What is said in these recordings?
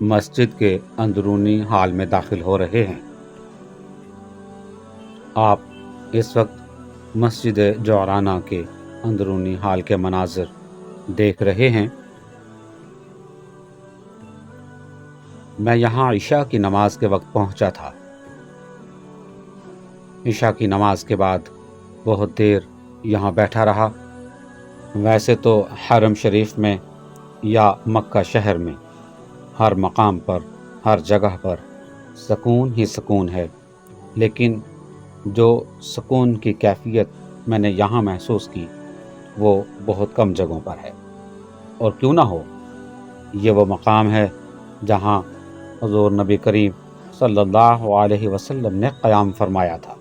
مسجد کے اندرونی ہال میں داخل ہو رہے ہیں۔ آپ اس وقت مسجد جعرانہ کے اندرونی ہال کے مناظر دیکھ رہے ہیں۔ میں یہاں عشاء کی نماز کے وقت پہنچا تھا۔ عشاء کی نماز کے بعد بہت دیر یہاں بیٹھا رہا۔ ویسے تو حرم شریف میں یا مکہ شہر میں ہر مقام پر، ہر جگہ پر سکون ہی سکون ہے، لیکن جو سکون کی کیفیت میں نے یہاں محسوس کی وہ بہت کم جگہوں پر ہے۔ اور کیوں نہ ہو، یہ وہ مقام ہے جہاں حضور نبی کریم صلی اللہ علیہ وسلم نے قیام فرمایا تھا،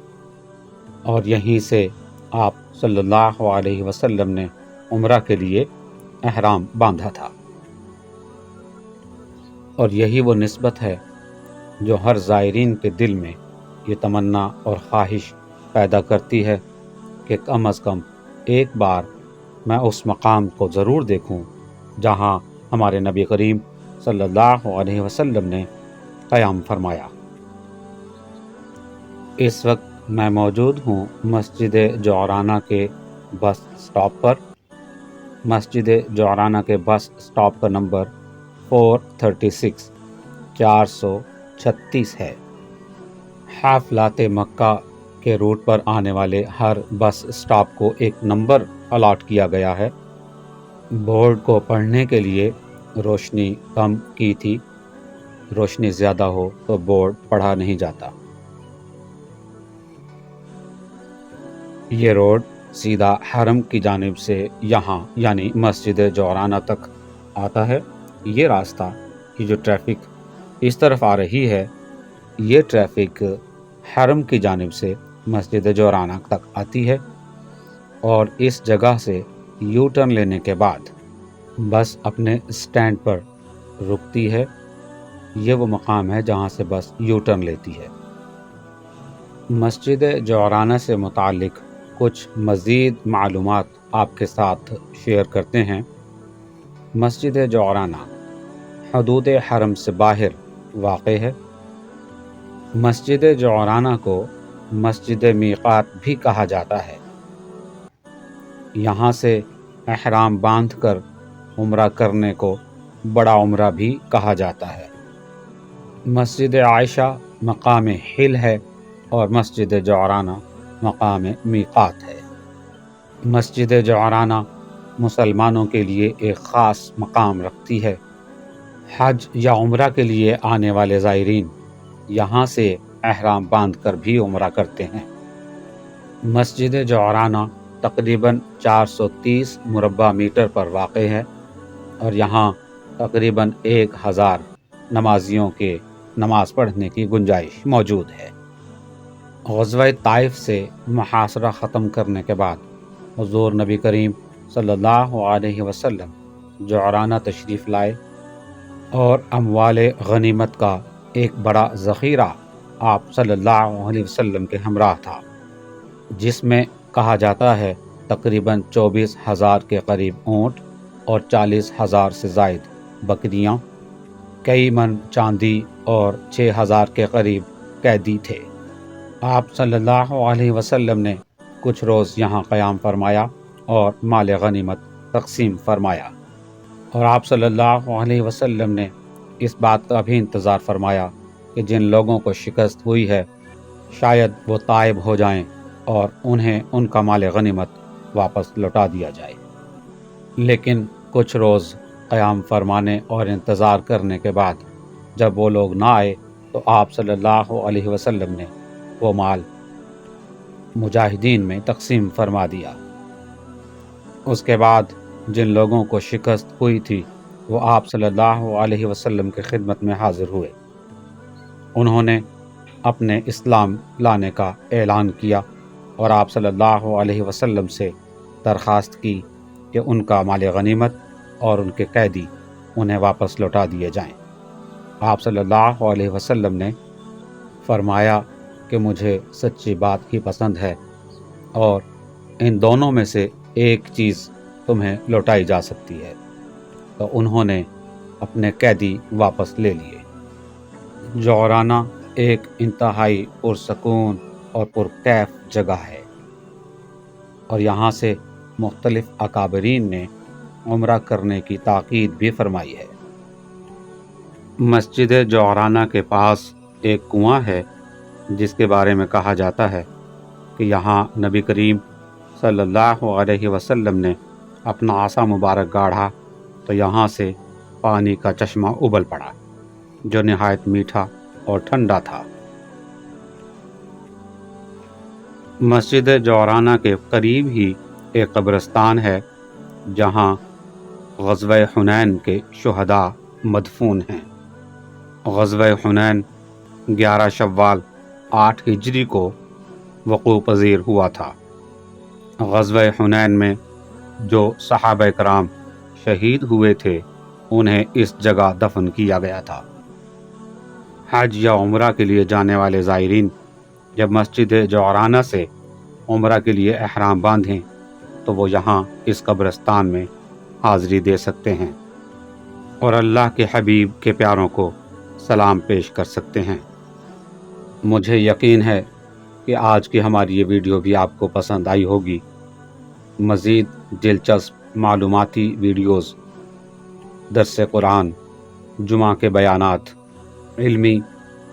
اور یہیں سے آپ صلی اللہ علیہ وسلم نے عمرہ کے لیے احرام باندھا تھا۔ اور یہی وہ نسبت ہے جو ہر زائرین کے دل میں یہ تمنا اور خواہش پیدا کرتی ہے کہ کم از کم ایک بار میں اس مقام کو ضرور دیکھوں جہاں ہمارے نبی کریم صلی اللہ علیہ وسلم نے قیام فرمایا۔ اس وقت میں موجود ہوں مسجد جعرانہ کے بس اسٹاپ پر۔ مسجد جعرانہ کے بس اسٹاپ کا نمبر 436 436 ہے۔ حافلات مکہ کے روٹ پر آنے والے ہر بس اسٹاپ کو ایک نمبر الاٹ کیا گیا ہے۔ بورڈ کو پڑھنے کے لیے روشنی کم کی تھی، روشنی زیادہ ہو تو بورڈ پڑھا نہیں جاتا۔ یہ روڈ سیدھا حرم کی جانب سے یہاں یعنی مسجد جعرانہ تک آتا ہے۔ یہ راستہ، یہ جو ٹریفک اس طرف آ رہی ہے، یہ ٹریفک حرم کی جانب سے مسجد جعرانہ تک آتی ہے، اور اس جگہ سے یو ٹرن لینے کے بعد بس اپنے اسٹینڈ پر رکتی ہے۔ یہ وہ مقام ہے جہاں سے بس یو ٹرن لیتی ہے۔ مسجد جعرانہ سے متعلق کچھ مزید معلومات آپ کے ساتھ شیئر کرتے ہیں۔ مسجد جعرانہ حدود حرم سے باہر واقع ہے۔ مسجد جعرانہ کو مسجد میقات بھی کہا جاتا ہے۔ یہاں سے احرام باندھ کر عمرہ کرنے کو بڑا عمرہ بھی کہا جاتا ہے۔ مسجد عائشہ مقام حل ہے اور مسجد جعرانہ مقام میقات ہے۔ مسجد جعرانہ مسلمانوں کے لیے ایک خاص مقام رکھتی ہے۔ حج یا عمرہ کے لیے آنے والے زائرین یہاں سے احرام باندھ کر بھی عمرہ کرتے ہیں۔ مسجد جعرانہ تقریباً 430 مربع میٹر پر واقع ہے، اور یہاں تقریباً 1000 نمازیوں کے نماز پڑھنے کی گنجائش موجود ہے۔ غزوہ طائف سے محاصرہ ختم کرنے کے بعد حضور نبی کریم صلی اللہ علیہ وسلم جعرانہ تشریف لائے، اور اموال غنیمت کا ایک بڑا ذخیرہ آپ صلی اللہ علیہ وسلم کے ہمراہ تھا، جس میں کہا جاتا ہے تقریباً 24,000 کے قریب اونٹ اور 40,000 سے زائد بکریاں، کئی من چاندی اور 6,000 کے قریب قیدی تھے۔ آپ صلی اللہ علیہ وسلم نے کچھ روز یہاں قیام فرمایا اور مال غنیمت تقسیم فرمایا، اور آپ صلی اللہ علیہ وسلم نے اس بات کا بھی انتظار فرمایا کہ جن لوگوں کو شکست ہوئی ہے شاید وہ تائب ہو جائیں اور انہیں ان کا مال غنیمت واپس لوٹا دیا جائے۔ لیکن کچھ روز قیام فرمانے اور انتظار کرنے کے بعد جب وہ لوگ نہ آئے تو آپ صلی اللہ علیہ وسلم نے وہ مال مجاہدین میں تقسیم فرما دیا۔ اس کے بعد جن لوگوں کو شکست ہوئی تھی وہ آپ صلی اللہ علیہ وسلم کی خدمت میں حاضر ہوئے۔ انہوں نے اپنے اسلام لانے کا اعلان کیا اور آپ صلی اللہ علیہ وسلم سے درخواست کی کہ ان کا مال غنیمت اور ان کے قیدی انہیں واپس لوٹا دیے جائیں۔ آپ صلی اللہ علیہ وسلم نے فرمایا کہ مجھے سچی بات ہی پسند ہے، اور ان دونوں میں سے ایک چیز تمہیں لوٹائی جا سکتی ہے۔ تو انہوں نے اپنے قیدی واپس لے لیے۔ جعرانہ ایک انتہائی پرسکون اور پرکیف جگہ ہے اور یہاں سے مختلف اکابرین نے عمرہ کرنے کی تاکید بھی فرمائی ہے۔ مسجد جعرانہ کے پاس ایک کنواں ہے جس کے بارے میں کہا جاتا ہے کہ یہاں نبی کریم صلی اللہ علیہ وسلم نے اپنا عصا مبارک گاڑھا تو یہاں سے پانی کا چشمہ ابل پڑا جو نہایت میٹھا اور ٹھنڈا تھا۔ مسجد جعرانہ کے قریب ہی ایک قبرستان ہے جہاں غزوہ حنین کے شہداء مدفون ہیں۔ غزوہ حنین 11 شوال 8 ہجری کو وقوع پذیر ہوا تھا۔ غزوہ حنین میں جو صحابہ کرام شہید ہوئے تھے انہیں اس جگہ دفن کیا گیا تھا۔ حج یا عمرہ کے لیے جانے والے زائرین جب مسجد جعرانہ سے عمرہ کے لیے احرام باندھیں تو وہ یہاں اس قبرستان میں حاضری دے سکتے ہیں اور اللہ کے حبیب کے پیاروں کو سلام پیش کر سکتے ہیں۔ مجھے یقین ہے کہ آج کی ہماری یہ ویڈیو بھی آپ کو پسند آئی ہوگی۔ مزید دلچسپ معلوماتی ویڈیوز، درس قرآن، جمعہ کے بیانات، علمی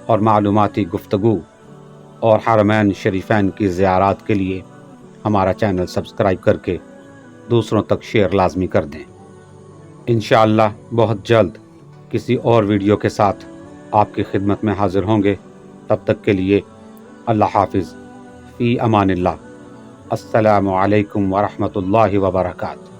اور معلوماتی گفتگو اور حرمین شریفین کی زیارات کے لیے ہمارا چینل سبسکرائب کر کے دوسروں تک شیئر لازمی کر دیں۔ انشاءاللہ بہت جلد کسی اور ویڈیو کے ساتھ آپ کی خدمت میں حاضر ہوں گے۔ تب تک کے لیے اللہ حافظ، فی امان اللہ، السلام علیکم ورحمۃ اللہ وبرکاتہ۔